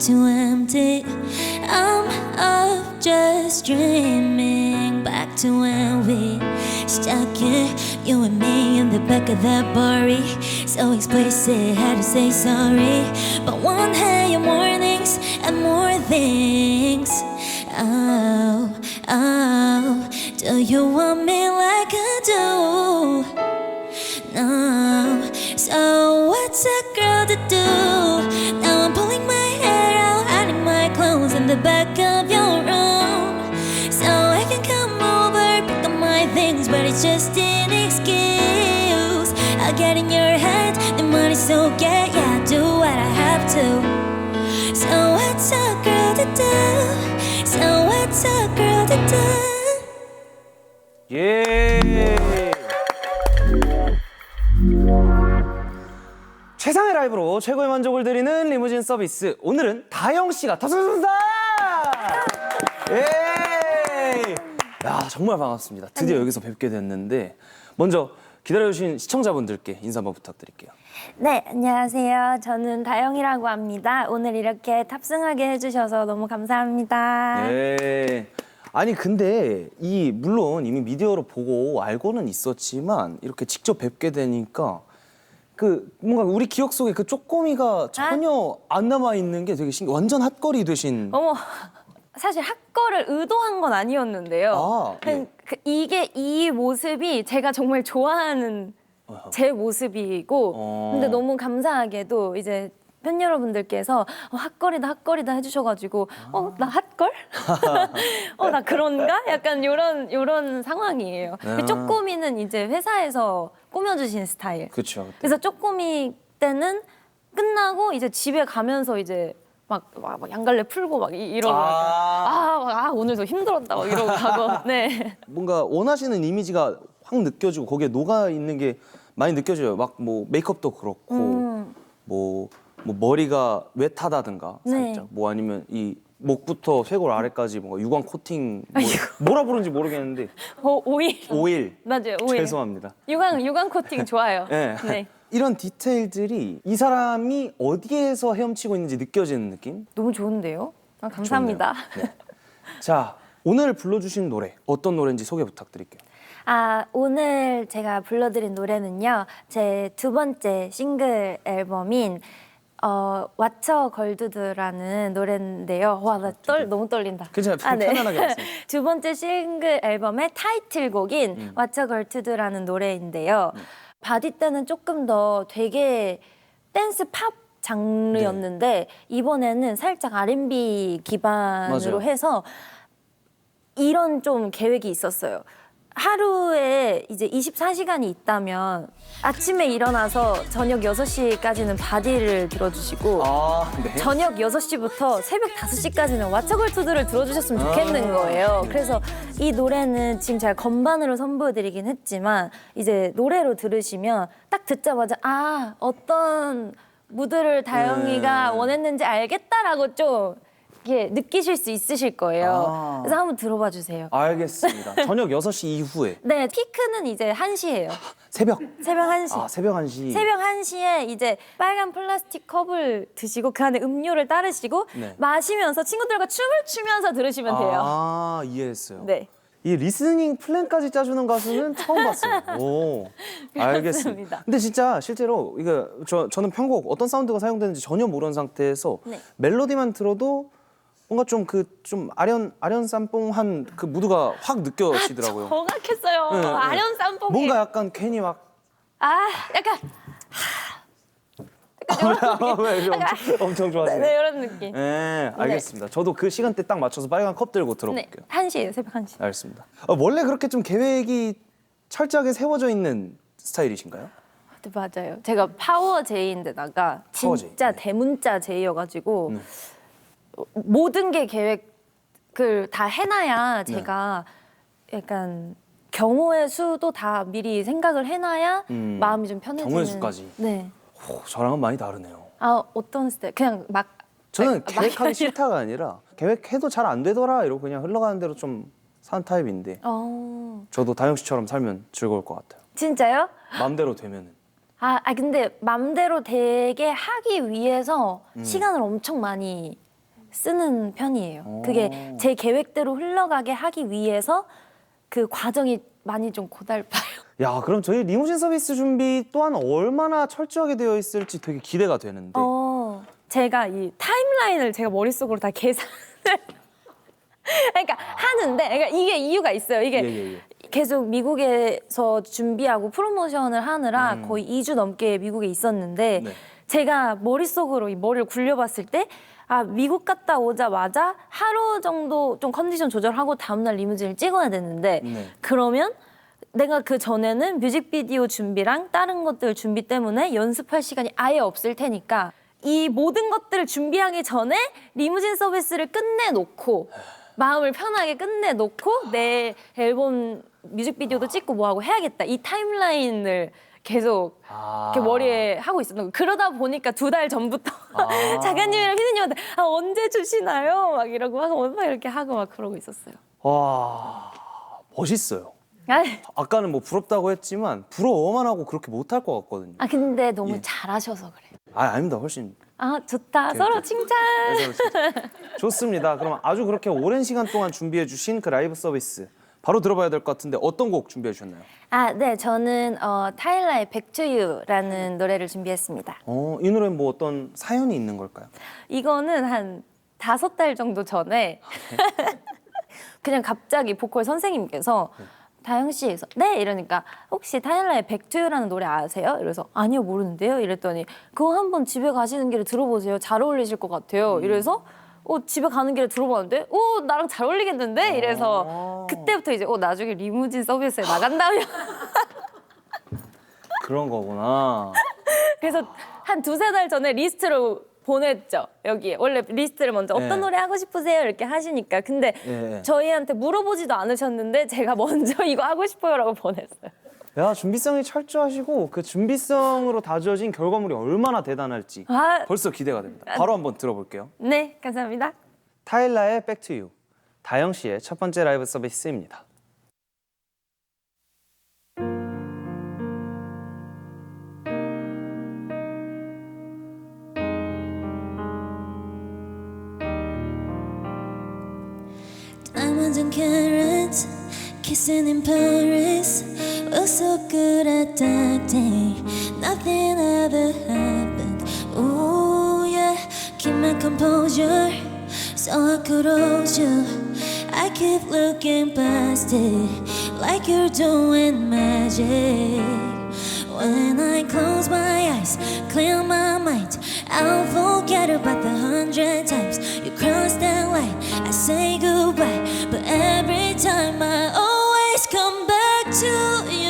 too empty. I'm up just dreaming back to when we stuck here, you and me in the back of that bar. So explicit, had to say sorry, but one had your mornings and more things. Oh, oh, do you want me like I do? No. So what's a girl to do? Now I'm pulling my hair out, hiding my clothes in the back of your room. So I can come over, pick up my things, but it's just an excuse. I'll get in your head, the money's so get, yeah, I do what I have to. So what's a girl to do? So what's a girl to do? 예. 최상의 라이브로 최고의 만족을 드리는 리무진 서비스. 오늘은 다영 씨가 탑승했습니다. 예. 야, 정말 반갑습니다. 드디어 여기서 뵙게 됐는데 먼저 기다려주신 시청자분들께 인사 한번 부탁드릴게요. 네, 안녕하세요. 저는 다영이라고 합니다. 오늘 이렇게 탑승하게 해주셔서 너무 감사합니다. 예. 아니 근데 물론 이미 미디어로 보고 알고는 있었지만 이렇게 직접 뵙게 되니까 그 뭔가 우리 기억 속에 그 쪼꼬미가 전혀 안 남아 있는 게 되게 완전 핫걸이 되신. 어머, 사실 핫걸을 의도한 건 아니었는데요. 아, 예. 이게 이 모습이 제가 정말 좋아하는 제 모습이고, 근데 너무 감사하게도 이제 팬 여러분들께서 핫걸이다 핫걸이다 해주셔가지고 나 핫걸? 나 그런가? 약간 요런 상황이에요. 쪼꼬미는 이제 회사에서 꾸며주신 스타일. 그렇죠. 그래서 쪼꼬미 때는 끝나고 이제 집에 가면서 이제 막 양갈래 풀고 막 이러고 오늘도 힘들었다 막 이러고 가고. 네. 뭔가 원하시는 이미지가 확 느껴지고 거기에 녹아 있는 게 많이 느껴져요. 막 뭐 메이크업도 그렇고 뭐 머리가 웨트하다든가 살짝 네. 뭐 아니면 이 목부터 쇄골 아래까지 뭔가 유광 코팅 뭐라 부르는지 모르겠는데 오일. 맞아요. 오일. 죄송합니다. 유광 코팅 좋아요. 네. 네. 이런 디테일들이 이 사람이 어디에서 헤엄치고 있는지 느껴지는 느낌? 너무 좋은데요? 감사합니다. 좋네요. 네. 자, 오늘 불러주신 노래 어떤 노래인지 소개 부탁드릴게요. 오늘 제가 불러드린 노래는요, 제 두 번째 싱글 앨범인 왓처 걸두드라는 노래인데요. 와, 나 너무 떨린다. 괜찮아요. 편안하게 하세요. 두 번째 싱글 앨범의 타이틀곡인 왓처 걸두드라는 노래인데요. 바디 때는 조금 더 되게 댄스 팝 장르였는데 이번에는 살짝 R&B 기반으로 맞아요. 해서 이런 좀 계획이 있었어요. 하루에 이제 24시간이 있다면 아침에 일어나서 저녁 6시까지는 바디를 들어주시고 네. 저녁 6시부터 새벽 5시까지는 왓처걸투드를 들어주셨으면 좋겠는 거예요. 그래서 이 노래는 지금 제가 건반으로 선보여드리긴 했지만 이제 노래로 들으시면 딱 듣자마자 어떤 무드를 다영이가 원했는지 알겠다라고 좀 이게 느끼실 수 있으실 거예요. 그래서 한번 들어봐 주세요. 알겠습니다. 저녁 6시 이후에. 네, 피크는 이제 1시예요. 새벽 1시. 새벽 1시. 새벽 1시에 이제 빨간 플라스틱 컵을 드시고 그 안에 음료를 따르시고 네. 마시면서 친구들과 춤을 추면서 들으시면 돼요. 이해했어요. 네. 이 리스닝 플랜까지 짜주는 가수는 처음 봤어요. 오, 알겠습니다. 그렇습니다. 근데 진짜 실제로 이거 저는 편곡 어떤 사운드가 사용되는지 전혀 모르는 상태에서 네. 멜로디만 들어도 뭔가 좀 아련쌈뽕한 그 무드가 확 느껴지더라고요. 정확했어요. 네, 네. 아련 쌈뽕이. 뭔가 약간 괜히 막 약간 왜 이렇게 엄청 좋아하세요? 네, 이런 느낌. 네, 알겠습니다. 저도 그 시간대 딱 맞춰서 빨간 컵 들고 네, 들어볼게요. 1시예요. 새벽 1시. 알겠습니다. 원래 그렇게 좀 계획이 철저하게 세워져 있는 스타일이신가요? 네, 맞아요. 제가 파워 J인데다가 파워 J. 진짜 네. 대문자 J여가지고 모든 게 계획을 다 해놔야 제가 약간 경우의 수도 다 미리 생각을 해놔야 마음이 좀 편해지는. 경우의 수까지? 네. 저랑은 많이 다르네요. 어떤 스타일? 그냥 막. 저는 계획하기 싫다가 아니라 계획해도 잘 안 되더라 이러고 그냥 흘러가는 대로 좀 사는 타입인데 저도 다영 씨처럼 살면 즐거울 것 같아요. 진짜요? 마음대로 되면은. 근데 맘대로 되게 하기 위해서 시간을 엄청 많이 쓰는 편이에요. 그게 제 계획대로 흘러가게 하기 위해서 그 과정이 많이 좀 고달파요. 야, 그럼 저희 리무진 서비스 준비 또한 얼마나 철저하게 되어 있을지 되게 기대가 되는데. 제가 이 타임라인을 제가 머릿속으로 다 계산을 그러니까 하는데 그러니까 이게 이유가 있어요. 이게 예. 계속 미국에서 준비하고 프로모션을 하느라 거의 2주 넘게 미국에 있었는데 네. 제가 머릿속으로 이 머리를 굴려봤을 때 미국 갔다 오자마자 하루 정도 좀 컨디션 조절하고 다음날 리무진을 찍어야 되는데 네. 그러면 내가 그 전에는 뮤직비디오 준비랑 다른 것들 준비 때문에 연습할 시간이 아예 없을 테니까 이 모든 것들을 준비하기 전에 리무진 서비스를 끝내놓고 마음을 편하게 끝내놓고 내 앨범 뮤직비디오도 찍고 뭐하고 해야겠다. 이 타임라인을 계속 이렇게 머리에 하고 있었던 거예요. 그러다 보니까 2달 전부터 작가님이랑 피디님한테 언제 주시나요? 막 이러고 하고 막 이렇게 하고 막 그러고 있었어요. 와, 멋있어요. 아까는 뭐 부럽다고 했지만 부러워만 하고 그렇게 못할 것 같거든요. 근데 너무 예. 잘하셔서 그래요. 아닙니다. 훨씬. 좋다. 서로 칭찬. 좋습니다. 그럼 아주 그렇게 오랜 시간 동안 준비해 주신 그 라이브 서비스 바로 들어봐야 될 것 같은데 어떤 곡 준비해 주셨나요? 네. 저는 타일라의 Back to You라는 노래를 준비했습니다. 이 노래는 뭐 어떤 사연이 있는 걸까요? 이거는 한 5달 정도 전에 그냥 갑자기 보컬 선생님께서 다영 씨, 네 이러니까 혹시 타일라의 Back to You라는 노래 아세요? 이래서 아니요 모르는데요. 이랬더니 그거 한번 집에 가시는 길에 들어보세요. 잘 어울리실 것 같아요. 이래서 집에 가는 길에 들어봤는데 나랑 잘 어울리겠는데? 이래서 그때부터 이제 나중에 리무진 서비스에 나간다면 그런 거구나. 그래서 한 2-3달 전에 리스트로 보냈죠. 여기에 원래 리스트를 먼저 어떤 노래 하고 싶으세요? 이렇게 하시니까 근데 저희한테 물어보지도 않으셨는데 제가 먼저 이거 하고 싶어요라고 보냈어요. 야, 준비성이 철저하시고 그 준비성으로 다져진 결과물이 얼마나 대단할지 벌써 기대가 됩니다. 바로 한번 들어볼게요. 네, 감사합니다. 타일라의 Back to You, 다영 씨의 첫 번째 라이브 서비스입니다. Diamonds and carrots, kissing in Paris. We're so good at acting, nothing ever happened. Ooh yeah, keep my composure, so I could hold you. I keep looking past it, like you're doing magic. When I close my eyes, clear my mind, I'll forget about the 100 times you cross that line. I say goodbye, but every time I always come back to you.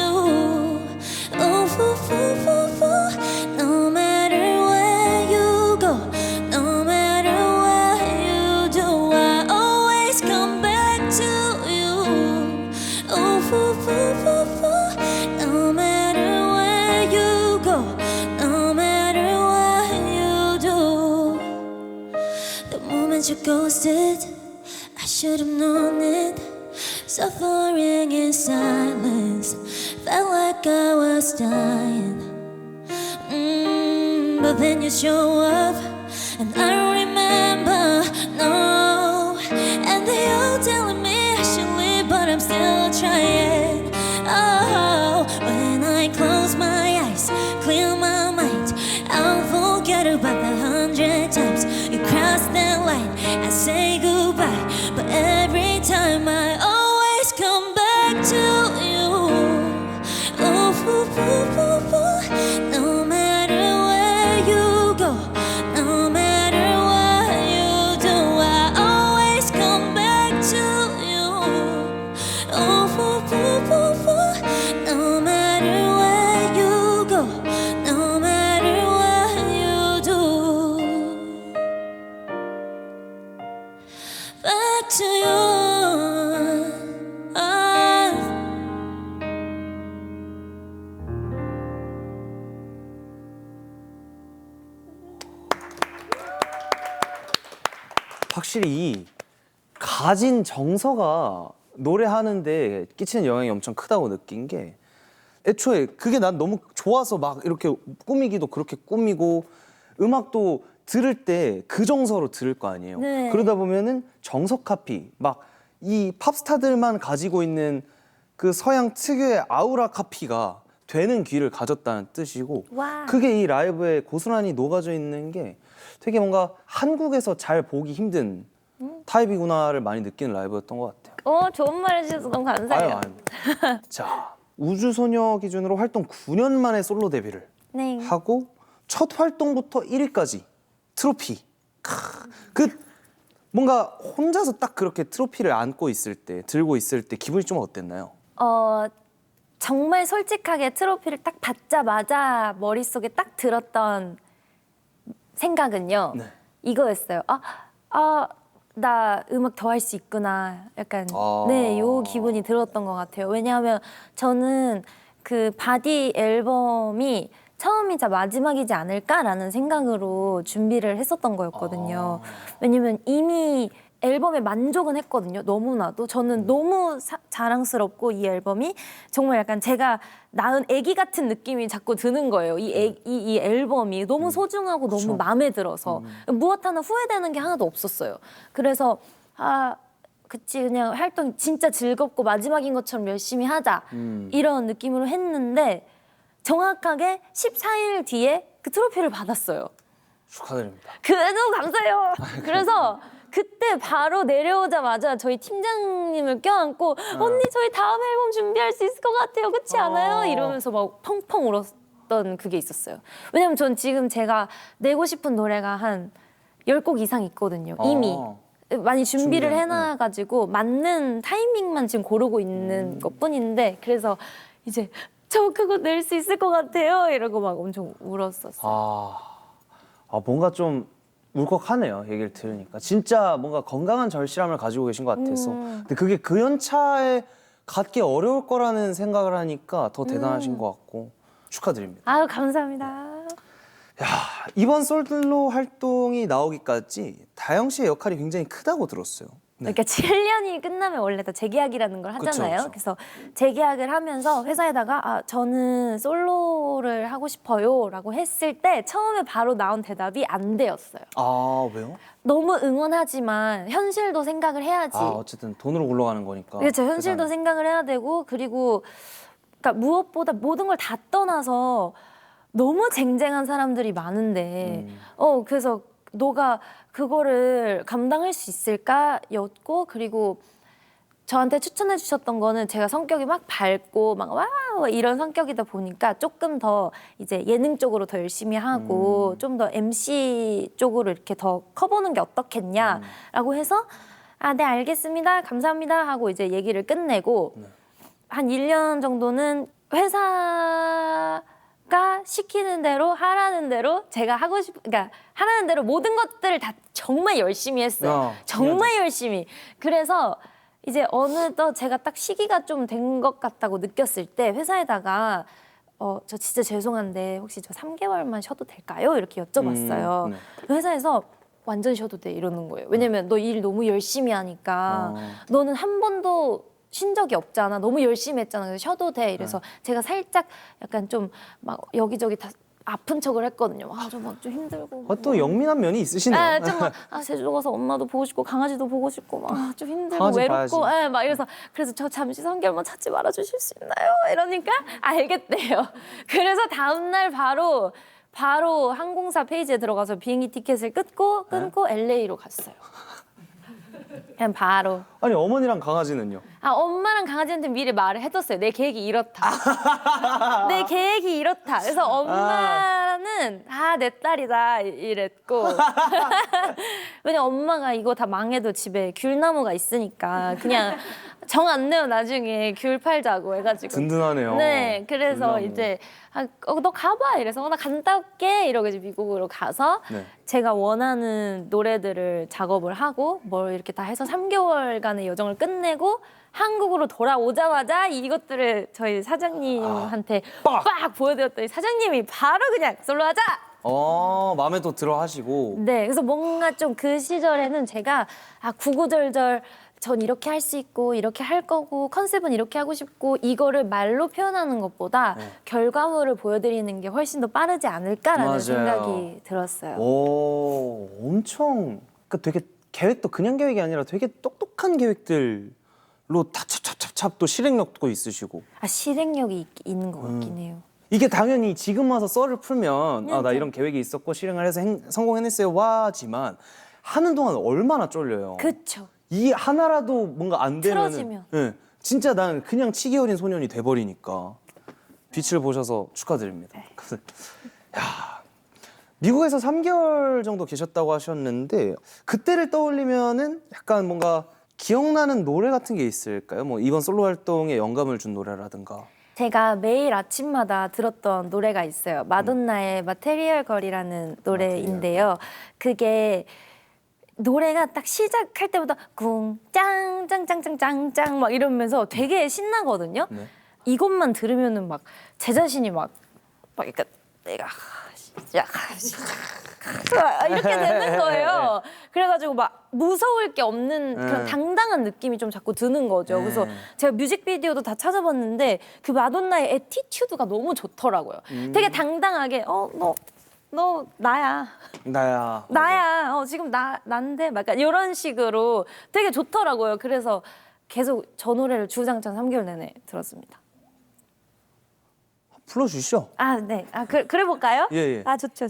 Oh, no matter where you go, no matter what you do, I always come back to you. Oh, no matter where you go, no matter what you do. The moment you ghosted, I should have known it. Suffering in silence, felt like I was dying. But then you show up, and I don't remember, no. And they all telling me I should leave, but I'm still trying. Oh, when I close my eyes, clear my mind, I'll forget about the 100 times you crossed that line. I say goodbye, but every time I always come back to you. Oh, no matter where you go, no matter what you do, I always come back to you. Oh, no matter where you go, no matter what you do. Back to you. 확실히 이 가진 정서가 노래하는데 끼치는 영향이 엄청 크다고 느낀 게 애초에 그게 난 너무 좋아서 막 이렇게 꾸미기도 그렇게 꾸미고 음악도 들을 때 그 정서로 들을 거 아니에요. 네. 그러다 보면은 정석 카피, 막 이 팝스타들만 가지고 있는 그 서양 특유의 아우라 카피가 되는 귀를 가졌다는 뜻이고, 와. 그게 이 라이브에 고스란히 녹아져 있는 게 되게 뭔가 한국에서 잘 보기 힘든 타입이구나를 많이 느끼는 라이브였던 것 같아요. 좋은 말 해주셔서 너무 감사해요. 아유. 자, 우주소녀 기준으로 활동 9년 만에 솔로 데뷔를 네. 하고 첫 활동부터 1위까지 트로피. 그 뭔가 혼자서 딱 그렇게 트로피를 안고 있을 때, 들고 있을 때 기분이 좀 어땠나요? 정말 솔직하게 트로피를 딱 받자마자 머릿속에 딱 들었던 생각은요. 네. 이거였어요. 나 음악 더 할 수 있구나. 약간 아. 네, 요 기분이 들었던 것 같아요. 왜냐하면 저는 그 바디 앨범이 처음이자 마지막이지 않을까라는 생각으로 준비를 했었던 거였거든요. 왜냐면 이미 앨범에 만족은 했거든요. 너무나도. 저는 너무 자랑스럽고 이 앨범이 정말 약간 제가 낳은 아기 같은 느낌이 자꾸 드는 거예요. 이 앨범이 너무 소중하고 그쵸. 너무 마음에 들어서 무엇 하나 후회되는 게 하나도 없었어요. 그래서 그치 그냥 활동 진짜 즐겁고 마지막인 것처럼 열심히 하자 이런 느낌으로 했는데 정확하게 14일 뒤에 그 트로피를 받았어요. 축하드립니다. 너무 감사해요. 그래서 그때 바로 내려오자마자 저희 팀장님을 껴안고 언니 저희 다음 앨범 준비할 수 있을 것 같아요. 그렇지 않아요? 이러면서 막 펑펑 울었던 그게 있었어요. 왜냐면 전 지금 제가 내고 싶은 노래가 한 10곡 이상 있거든요. 이미. 많이 준비를 해놔가지고 맞는 타이밍만 지금 고르고 있는 것뿐인데 그래서 이제 저 그거 낼 수 있을 것 같아요. 이러고 막 엄청 울었었어요. 뭔가 좀 울컥하네요. 얘기를 들으니까 진짜 뭔가 건강한 절실함을 가지고 계신 것 같아서. 근데 그게 그 연차에 갖기 어려울 거라는 생각을 하니까 더 대단하신 것 같고 축하드립니다. 아유 감사합니다. 야, 이번 솔로 활동이 나오기까지 다영 씨의 역할이 굉장히 크다고 들었어요. 네. 그러니까 7년이 끝나면 원래 다 재계약이라는 걸 하잖아요. 그쵸. 그래서 재계약을 하면서 회사에다가 저는 솔로를 하고 싶어요라고 했을 때 처음에 바로 나온 대답이 안 되었어요. 왜요? 너무 응원하지만 현실도 생각을 해야지. 어쨌든 돈으로 굴러가는 거니까. 그렇죠. 현실도 생각을 해야 되고 그리고 그러니까 무엇보다 모든 걸 다 떠나서 너무 쟁쟁한 사람들이 많은데 그래서 너가 그거를 감당할 수 있을까였고 그리고 저한테 추천해 주셨던 거는 제가 성격이 막 밝고 막 와 이런 성격이다 보니까 조금 더 이제 예능 쪽으로 더 열심히 하고 좀 더 MC 쪽으로 이렇게 더 커보는 게 어떻겠냐라고 해서 네 알겠습니다 감사합니다 하고 이제 얘기를 끝내고 한 1년 정도는 회사가 시키는 대로 하라는 대로 제가 하고 그러니까 하라는 대로 모든 것들을 다 정말 열심히 했어요. 정말 열심히. 그래서 이제 어느덧 제가 딱 시기가 좀 된 것 같다고 느꼈을 때 회사에다가 저 진짜 죄송한데 혹시 저 3개월만 쉬어도 될까요? 이렇게 여쭤봤어요. 회사에서 완전 쉬어도 돼 이러는 거예요. 왜냐면 너 일 너무 열심히 하니까 너는 한 번도 쉰 적이 없잖아. 너무 열심히 했잖아. 그래서 쉬어도 돼. 이래서 제가 살짝 약간 좀 막 여기저기 다 아픈 척을 했거든요. 좀 힘들고. 또 영민한 면이 있으시네요. 좀 제주도 가서 엄마도 보고 싶고 강아지도 보고 싶고 막 좀 힘들고 강아지 외롭고 봐야지. 막 이래서 그래서 저 잠시 3개월만 찾지 말아 주실 수 있나요? 이러니까 알겠대요. 그래서 다음 날 바로 항공사 페이지에 들어가서 비행기 티켓을 끊고 LA로 갔어요. 그냥 바로. 아니 어머니랑 강아지는요? 엄마랑 강아지한테 미리 말을 해뒀어요. 내 계획이 이렇다. 내 계획이 이렇다. 그래서 엄마는 내 딸이다 이랬고 왜냐면 엄마가 이거 다 망해도 집에 귤나무가 있으니까 그냥 정 안 내요 나중에 귤 팔자고 해가지고 든든하네요. 네, 그래서 귤나무. 이제 너 가봐 이래서 나 갔다 올게 이러고 이제 미국으로 가서 제가 원하는 노래들을 작업을 하고 뭘 이렇게 다 해서 3개월간의 여정을 끝내고 한국으로 돌아오자마자 이것들을 저희 사장님한테 빡 보여드렸더니 사장님이 바로 그냥 솔로하자. 마음에 또 들어 하시고. 네, 그래서 뭔가 좀 그 시절에는 제가 구구절절 전 이렇게 할 수 있고 이렇게 할 거고 컨셉은 이렇게 하고 싶고 이거를 말로 표현하는 것보다 결과물을 보여드리는 게 훨씬 더 빠르지 않을까라는 맞아요. 생각이 들었어요. 오, 엄청 그러니까 되게 계획도 그냥 계획이 아니라 되게 똑똑한 계획들로 다 찹찹찹찹 또 실행력도 있으시고. 실행력이 있는 것 같긴 해요. 이게 당연히 지금 와서 썰을 풀면 나 이런 계획이 있었고 실행을 해서 성공해냈어요 와지만 하는 동안 얼마나 쫄려요. 그쵸. 이 하나라도 뭔가 안 되면 틀어지면. 진짜 난 그냥 치기 어린 소년이 돼버리니까. 빛을 보셔서 축하드립니다. 야, 미국에서 3개월 정도 계셨다고 하셨는데 그때를 떠올리면은 약간 뭔가 기억나는 노래 같은 게 있을까요? 뭐 이번 솔로 활동에 영감을 준 노래라든가. 제가 매일 아침마다 들었던 노래가 있어요. 마돈나의 마테리얼 걸이라는 노래인데요. 그게 노래가 딱 시작할 때부터 쿵짱짱짱짱짱짱 막 이러면서 되게 신나거든요. 네. 이것만 들으면은 막 제 자신이 막 약간 내가 이렇게 되는 거예요. 그래가지고 막 무서울 게 없는 그런 당당한 느낌이 좀 자꾸 드는 거죠. 그래서 제가 뮤직비디오도 다 찾아봤는데 그 마돈나의 애티튜드가 너무 좋더라고요. 되게 당당하게 너 나야. 나야. 지금 난데 막 약간 이런 식으로 되게 좋더라고요. 그래서 계속 저 노래를 주구장창 3개월 내내 들었습니다. 불러주시죠. 네. 그래 볼까요? 예. 좋죠.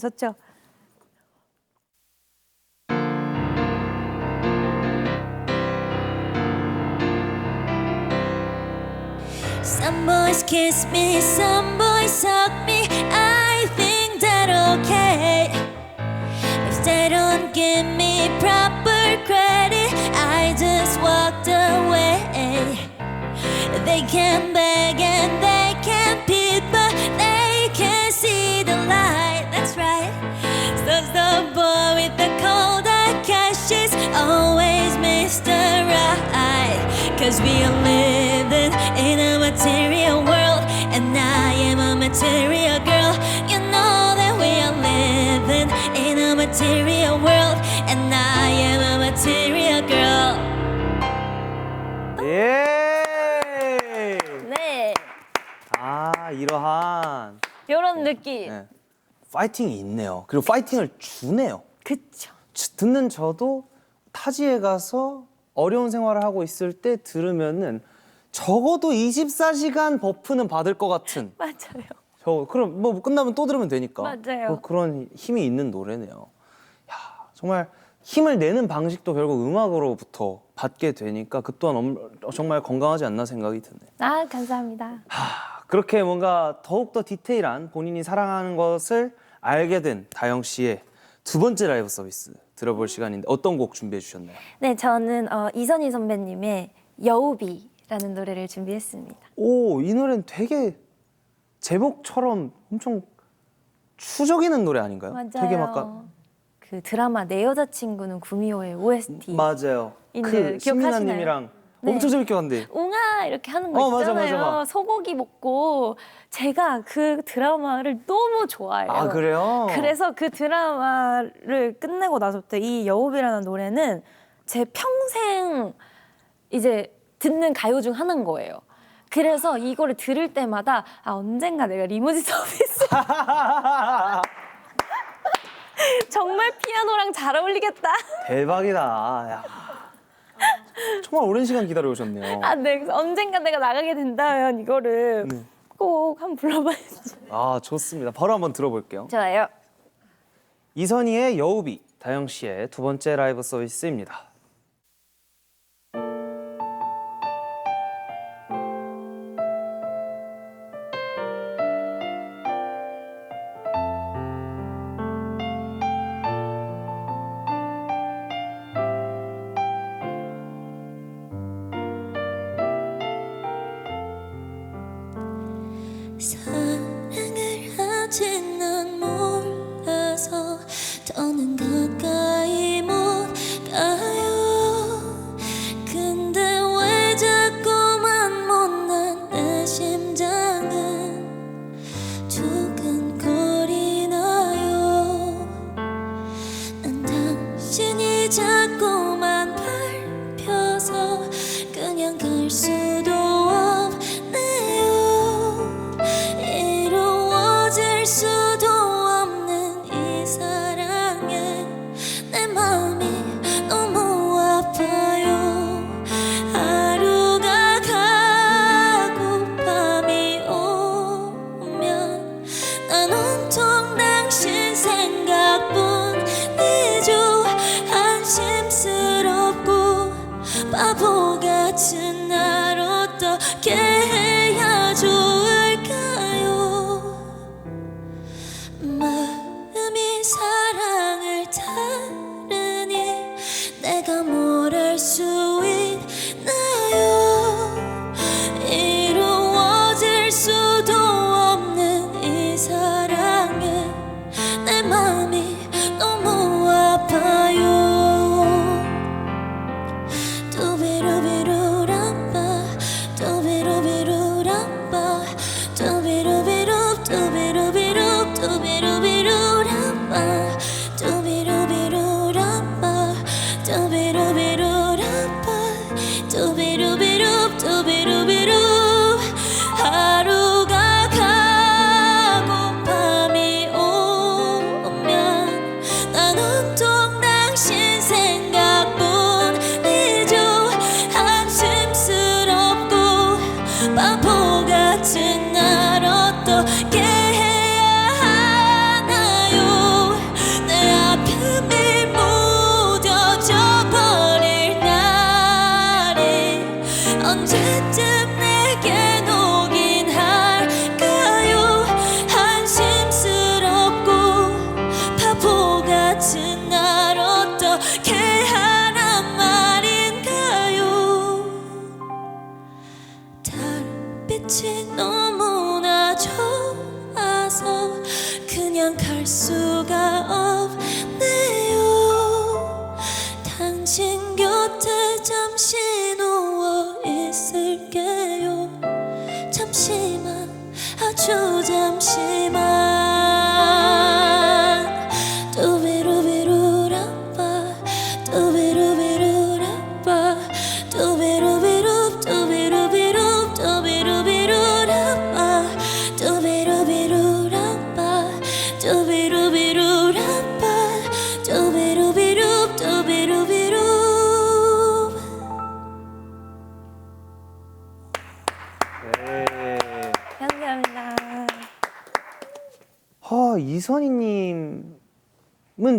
Some boys kiss me, some boys suck me. I think that okay. If they don't give me proper credit, I just walked away. They can beg and they can plead, but they can't see the light. That's right. So the boy with the cold hard cash is always Mr. Right. 'Cause we are living in a material world, and I am a material girl. You know that we are living in a material world, and I am a material girl. 예. 네. 이러한 이런 느낌. 네. 파이팅이 있네요. 그리고 파이팅을 주네요. 그쵸. 듣는 저도 타지에 가서 어려운 생활을 하고 있을 때 들으면은 적어도 24시간 버프는 받을 것 같은. 맞아요. 그럼 뭐 끝나면 또 들으면 되니까. 맞아요. 그런 힘이 있는 노래네요. 야, 정말 힘을 내는 방식도 결국 음악으로부터 받게 되니까 그 또한 정말 건강하지 않나 생각이 드네요. 감사합니다. 그렇게 뭔가 더욱더 디테일한 본인이 사랑하는 것을 알게 된 다영 씨의 두 번째 라이브 서비스 들어볼 시간인데 어떤 곡 준비해 주셨나요? 네, 저는 이선희 선배님의 여우비라는 노래를 준비했습니다. 오, 이 노래는 되게 제목처럼 엄청 추적이는 노래 아닌가요? 맞아요. 되게 막 그 드라마 내 여자친구는 구미호의 OST. 맞아요. 기억하시나요? 신민아님이랑 네. 엄청 재밌게 봤는데. 웅아 이렇게 하는 거 맞아, 있잖아요. 맞아. 소고기 먹고 제가 그 드라마를 너무 좋아해요. 아, 그래요? 그래서 그 드라마를 끝내고 나서부터 이 여우비라는 노래는 제 평생 이제 듣는 가요 중 하나인 거예요. 그래서 이거를 들을 때마다 언젠가 내가 리무진 서비스 정말 피아노랑 잘 어울리겠다. 대박이다. 야. 정말 오랜 시간 기다려 오셨네요. 네. 언젠가 내가 나가게 된다면 이거를 꼭 한번 불러봐야지. 좋습니다. 바로 한번 들어볼게요. 좋아요. 이선희의 여우비, 다영 씨의 두 번째 라이브 서비스입니다. 사랑을 아직 난 몰라서 더는 가까이 못 가요. 근데 왜 자꾸만 못난 내 심장은 두근거리나요. 난 당신이 자꾸만 밟혀서 잊을 수도 없네요. 이루어질 수도 없는 이 사랑에 내 마음이 너무 아파요. 하루가 가고 밤이 오면 난 온통 당신 생각뿐이죠. 한심스럽고 바보 같은 날 어떻게 해야 좋을까요? 마음이 사랑을 다르니 내가 뭘 할 수 있나요? 이루어질 수도 없는 이 사랑에 내 마음이 너무 아파요. 두비루비루라빠 두비루비루라빠 두비루비루 두비루비루 두비루비루라빠 두비루비루라빠 두비루비루라빠 두비루비루 두비루비루 하루가 가고 밤이 오면 난 온통 당신 생각뿐이죠. 한심스럽고 바보 같은 날 어떻게 해야 하나요? 내 아픔이 무뎌져 버릴 날이 언제쯤 내겐 오긴 할까요? 한심스럽고 바보 같은 날 어떻게 하란 말인가요? 달빛이 너무나 좋아서 그냥 갈 수가 없네요. 당신 곁에 잠시 누워 있을게요. 잠시만, 아주 잠시만. 두비루비루라빠 두비루비루라빠 두비루비루 두비루비루 두비루비루라빠 두비루비루라빠 두비루비루라빠 두비루비루 두비루비루. 감사합니다. 이선희님은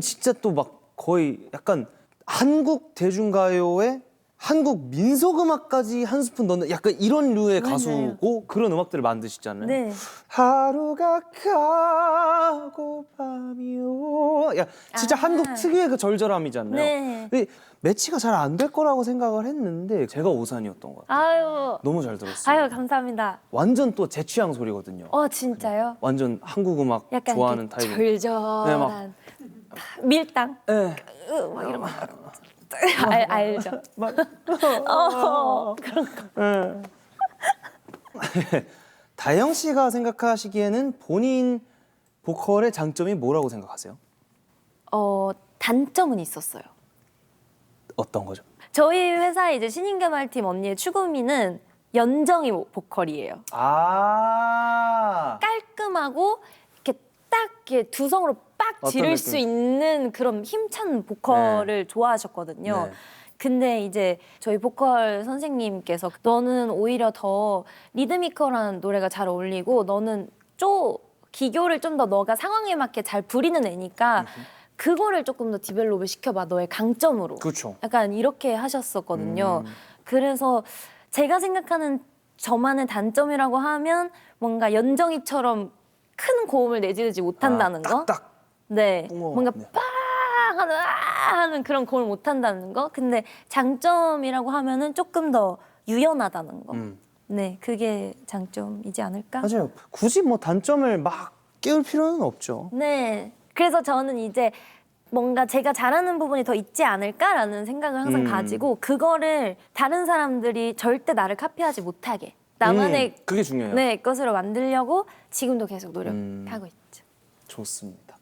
진짜 또 막 거의 약간 한국 대중가요에 한국 민속음악까지 한 스푼 넣는 약간 이런 류의 맞아요. 가수고 그런 음악들을 만드시잖아요. 네. 하루가 가고 밤이 오. 야, 진짜 한국 특유의 그 절절함이잖아요. 네. 근데 매치가 잘 안 될 거라고 생각을 했는데 제가 오산이었던 것 같아요. 아유. 너무 잘 들었어요. 아유, 감사합니다. 완전 또 제 취향 소리거든요. 진짜요? 완전 한국 음악 약간 좋아하는 이렇게 타입. 절절한 밀당. 네. 막 이런 거. 알죠. 막 그런 거. 다영 씨가 생각하시기에는 본인 보컬의 장점이 뭐라고 생각하세요? 단점은 있었어요. 어떤 거죠? 저희 회사의 이제 신인개발팀 언니의 추구미는 연정이 보컬이에요. 아. 깔끔하고 이렇게 딱 이렇게 두성으로 빡 어떤 지를 수 느낌? 있는 그런 힘찬 보컬을 좋아하셨거든요. 네. 근데 이제 저희 보컬 선생님께서 너는 오히려 더 리드미컬한 노래가 잘 어울리고 너는 기교를 좀 더 너가 상황에 맞게 잘 부리는 애니까 그거를 조금 더 디벨롭을 시켜봐 너의 강점으로. 그렇죠. 약간 이렇게 하셨었거든요. 그래서 제가 생각하는 저만의 단점이라고 하면 뭔가 연정이처럼 큰 고음을 내지르지 못한다는 거. 딱. 네, 우와, 뭔가 네. 빡 하는 그런 고음을 못한다는 거. 근데 장점이라고 하면은 조금 더 유연하다는 거. 네, 그게 장점이지 않을까? 맞아요. 굳이 뭐 단점을 막 깨울 필요는 없죠. 네, 그래서 저는 이제 뭔가 제가 잘하는 부분이 더 있지 않을까라는 생각을 항상 가지고 그거를 다른 사람들이 절대 나를 카피하지 못하게 나만의 그게 중요해요. 네, 것으로 만들려고 지금도 계속 노력하고 있죠. 좋습니다.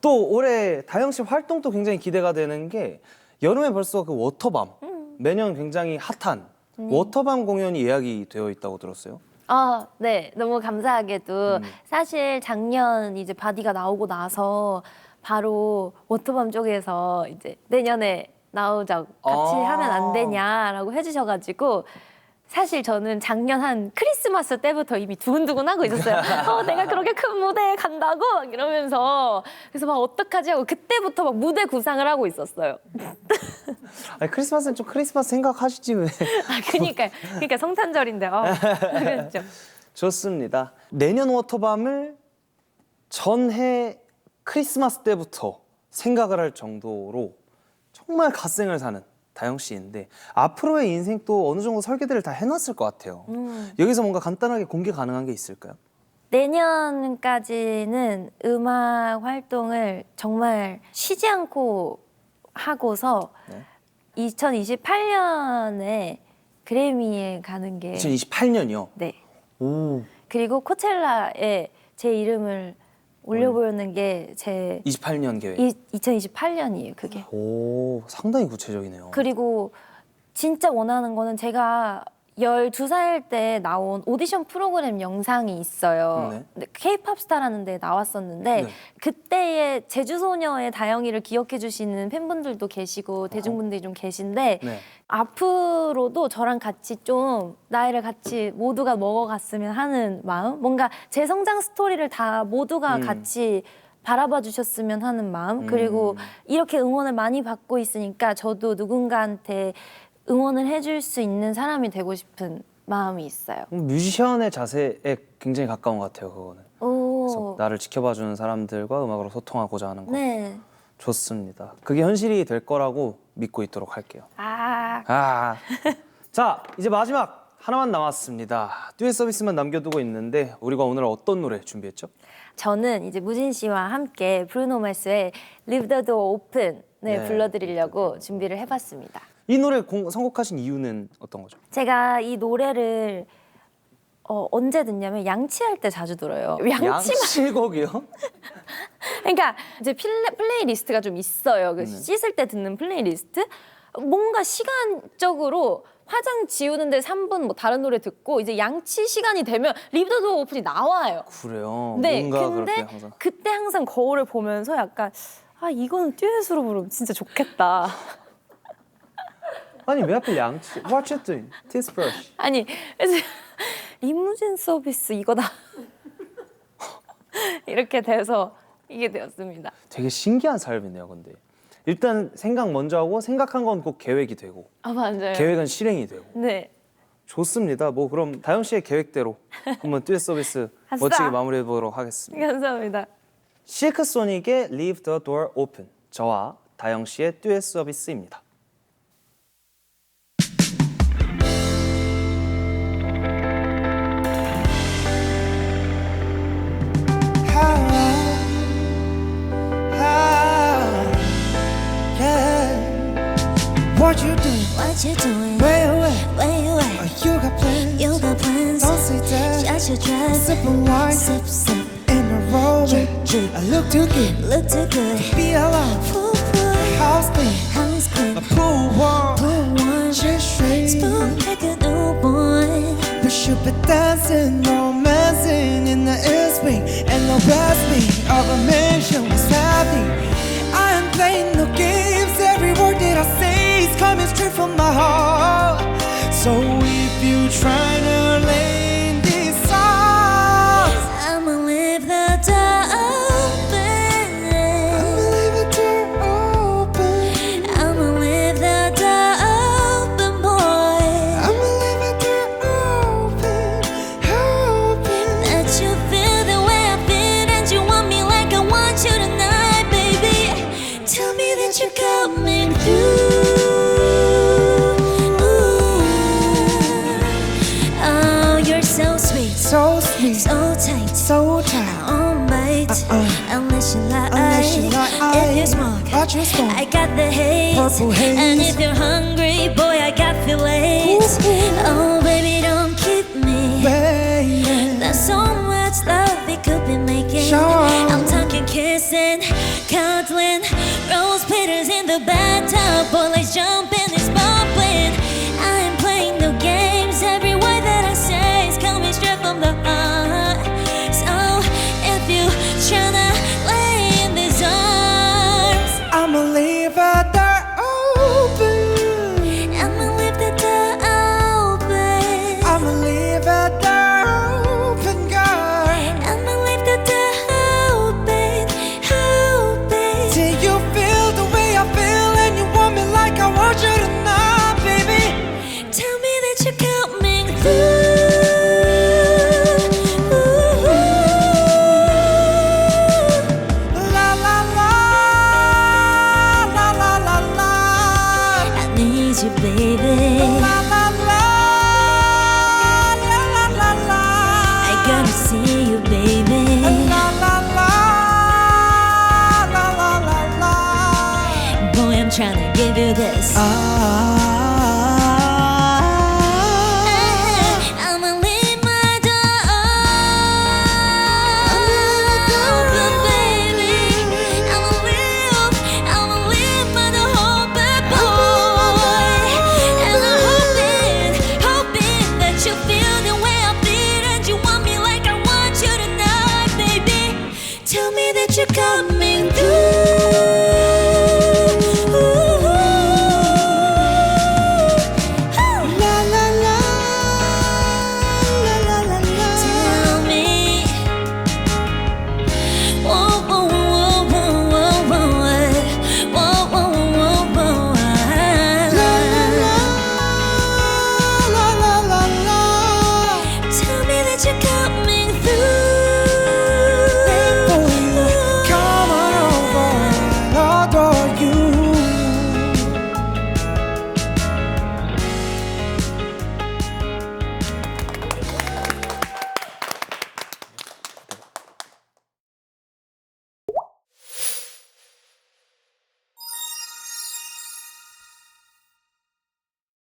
또 올해 다영 씨 활동도 굉장히 기대가 되는 게 여름에 벌써 그 워터밤 매년 굉장히 핫한 워터밤 공연이 예약이 되어 있다고 들었어요. 네. 너무 감사하게도 사실 작년 이제 바디가 나오고 나서 바로 워터밤 쪽에서 이제 내년에 나오자고 같이 하면 안 되냐라고 해주셔가지고 사실 저는 작년 한 크리스마스 때부터 이미 두근두근 하고 있었어요. 내가 그렇게 큰 무대에 간다고 막 이러면서 그래서 막 어떡하지 하고 그때부터 막 무대 구상을 하고 있었어요. 아니, 크리스마스는 좀 크리스마스 생각하시지 왜? 그러니까 성탄절인데 그렇죠. 좋습니다. 내년 워터밤을 전해 크리스마스 때부터 생각을 할 정도로 정말 갓생을 사는 다영 씨인데 앞으로의 인생도 어느 정도 설계들을 다 해놨을 것 같아요. 여기서 뭔가 간단하게 공개 가능한 게 있을까요? 내년까지는 음악 활동을 정말 쉬지 않고 하고서 2028년에 그래미에 가는 게 2028년이요? 네. 오. 그리고 코첼라에 제 이름을 올려보려는 게 제 28년 계획. 2028년이에요, 그게. 오, 상당히 구체적이네요. 그리고 진짜 원하는 거는 제가 12살 때 나온 오디션 프로그램 영상이 있어요. 네. K-팝 스타라는 데 나왔었는데 네. 그때의 제주소녀의 다영이를 기억해 주시는 팬분들도 계시고 대중분들이 좀 계신데 네. 앞으로도 저랑 같이 좀 나이를 같이 모두가 먹어갔으면 하는 마음? 뭔가 제 성장 스토리를 다 모두가 같이 바라봐 주셨으면 하는 마음? 그리고 이렇게 응원을 많이 받고 있으니까 저도 누군가한테 응원을 해줄 수 있는 사람이 되고 싶은 마음이 있어요. 뮤지션의 자세에 굉장히 가까운 것 같아요, 그거는. 그래서 나를 지켜봐주는 사람들과 음악으로 소통하고자 하는 거. 네. 좋습니다. 그게 현실이 될 거라고 믿고 있도록 할게요. 자, 이제 마지막 하나만 남았습니다. 듀엣 서비스만 남겨두고 있는데 우리가 오늘 어떤 노래 준비했죠? 저는 이제 무진 씨와 함께 브루노 마스의 Leave the Door Open을 네. 불러드리려고 준비를 해봤습니다. 이 노래 선곡하신 이유는 어떤 거죠? 제가 이 노래를 언제 듣냐면 양치할 때 자주 들어요. 양치곡이요? 그러니까 이제 플레이리스트가 좀 있어요. 그 씻을 때 듣는 플레이리스트. 뭔가 시간적으로 화장 지우는데 3분 뭐 다른 노래 듣고 이제 양치 시간이 되면 리브 더 오픈이 나와요. 그래요? 네, 뭔가 근데 그렇게 항상. 그때 항상 거울을 보면서 약간 이거는 듀엣으로 부르면 진짜 좋겠다. 아니 왜 하필 양치? What you doing? Tooth brush. 아니 그래서 리무진 서비스 이거다. 이렇게 돼서 이게 되었습니다. 되게 신기한 삶이네요, 근데. 일단 생각 먼저 하고 생각한 건 꼭 계획이 되고 맞아요. 계획은 실행이 되고. 네. 좋습니다. 뭐 그럼 다영 씨의 계획대로 한번 듀엣 서비스 아싸. 멋지게 마무리해 보도록 하겠습니다. 감사합니다. 실크 소닉의 Leave the Door Open. 저와 다영 씨의 듀엣 서비스입니다. What you doing? What you doing? Where you at? Where you at? Oh, you got plans? You got plans? Don't say that. Shut your trap. Sipping wine Sip, sip. in a row. Drip, drip. I look too good. Look too good. Be alone. Pool, pool. House clean. House clean. A pool warm. Pool warm. Just straight. Spoon like a newborn. We should be dancing, romancing in the air spring. And the best thing of a mansion was happy. I ain't playing no games. Every word that I say is coming straight from my heart. So if you try to lay these songs, I'ma leave the door open. I'ma leave it door open. I'ma leave the door open, boy. I'ma leave it door open, open. That you feel the way I feel and you want me like I want you tonight, baby. Tell me that you're coming through. Oh, you're so sweet, So sweet, so tight, so tight. on bite. Unless you lie, Unless you lie, if you smoke, watch your smoke. I got the haze. Purple haze. And if you're hungry, boy, I got fillets. Oh, baby, don't keep me. Baby, There's so much love we could be making. Sure. I'm talking kissing, cuddling, rose petals in the bathtub. Boy, let's jump in, it's bubbling. I ain't playing no games. miss you, baby. La la la, la la la la. I gotta see you, baby. La la la, la la la la. Boy, I'm trying to give you this.